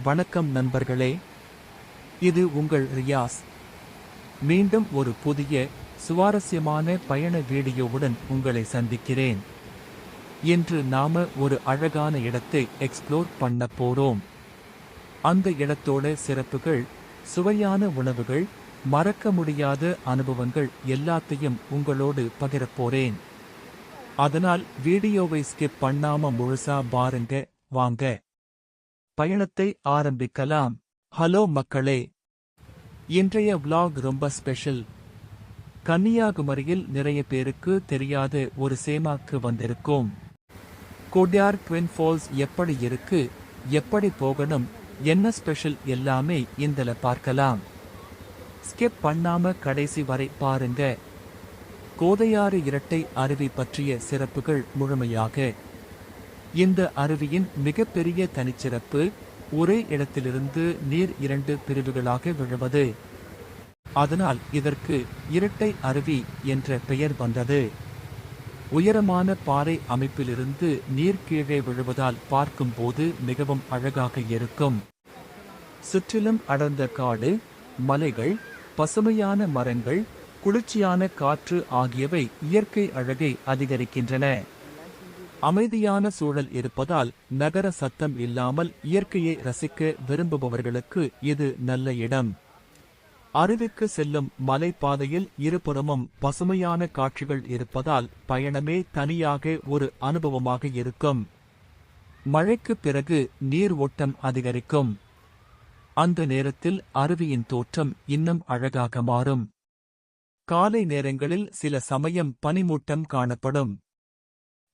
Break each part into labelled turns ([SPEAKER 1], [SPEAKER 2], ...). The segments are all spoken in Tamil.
[SPEAKER 1] வணக்கம் நண்பர்களே, இது உங்கள் ரியாஸ். மீண்டும் ஒரு புதிய சுவாரஸ்யமான பயண வீடியோவுடன் உங்களை சந்திக்கிறேன். இன்று நாம ஒரு அழகான இடத்தை எக்ஸ்ப்ளோர் பண்ண போறோம். அந்த இடத்தோட சிறப்புகள், சுவையான உணவுகள், மறக்க முடியாத அனுபவங்கள் எல்லாத்தையும் உங்களோடு பகிரப் போறேன். அதனால் வீடியோவை ஸ்கிப் பண்ணாம முழுசா பாருங்க. வாங்க பயணத்தை ஆரம்பிக்கலாம். ஹலோ மக்களே, இன்றைய vlog ரொம்ப ஸ்பெஷல். கன்னியாகுமரியில் நிறைய பேருக்கு தெரியாத ஒரு சேமாக்கு வந்திருக்கோம். கோட்யார் ட்வின் ஃபால்ஸ் எப்படி இருக்கு, எப்படி போகணும், என்ன ஸ்பெஷல் எல்லாமே இந்தல பார்க்கலாம். ஸ்கிப் பண்ணாம கடைசி வரை பாருங்க. கோதையாறு இரட்டை அருவி பற்றிய சிறப்புகள் முழுமையாக. இந்த அருவியின் மிகப்பெரிய தனிச்சிறப்பு, ஒரே இடத்திலிருந்து நீர் 2 பிரிவுகளாக விழுவது. அதனால் இதற்கு இரட்டை அருவி என்ற பெயர் வந்தது. உயரமான பாறை அமைப்பிலிருந்து நீர் கீழே விழுவதால் பார்க்கும்போது மிகவும் அழகாக இருக்கும். சுற்றிலும் அடர்ந்த காடு, மலைகள், பசுமையான மரங்கள், குளிர்ச்சியான காற்று ஆகியவை இயற்கை அழகை அதிகரிக்கின்றன. அமைதியான சூழல் இருப்பதால் நகர சத்தம் இல்லாமல் இயற்கையை ரசிக்க விரும்புபவர்களுக்கு இது நல்ல இடம். அருவிக்கு செல்லும் மலைப்பாதையில் இருபுறமும் பசுமையான காட்சிகள் இருப்பதால் பயணமே தனியாக ஒரு அனுபவமாக இருக்கும். மழைக்கு பிறகு நீர் ஓட்டம் அதிகரிக்கும். அந்த நேரத்தில் அருவியின் தோற்றம் இன்னும் அழகாக மாறும். காலை நேரங்களில் சில சமயம் பனிமூட்டம் காணப்படும்.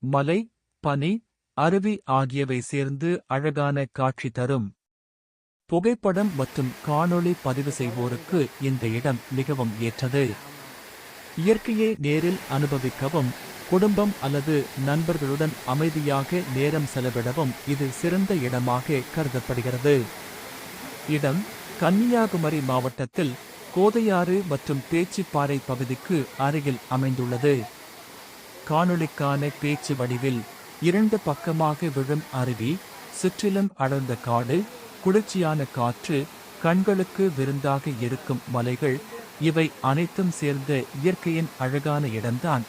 [SPEAKER 1] மலை, பனி, அருவி ஆகியவை சேர்ந்து அழகான காட்சி தரும். புகைப்படம் மற்றும் காணொளி பதிவு செய்வோருக்கு இந்த இடம் மிகவும் ஏற்றது. இயற்கையை நேரில் அனுபவிக்கவும், குடும்பம் அல்லது நண்பர்களுடன் அமைதியாக நேரம் செலவிடவும் இது சிறந்த இடமாக கருதப்படுகிறது. இடம் கன்னியாகுமரி மாவட்டத்தில் கோதையாறு மற்றும் பேச்சிப்பாறை பகுதிக்கு அருகில் அமைந்துள்ளது. காணொளிக்கான பேச்சு வடிவில் 2 பக்கமாக விழும் அருவி, சுற்றிலும் அடர்ந்த காடு, குளிர்ச்சியான காற்று, கண்களுக்கு விருந்தாக இருக்கும் மலைகள், இவை அனைத்தும் சேர்ந்த இயற்கையின் அழகான இடம்தான்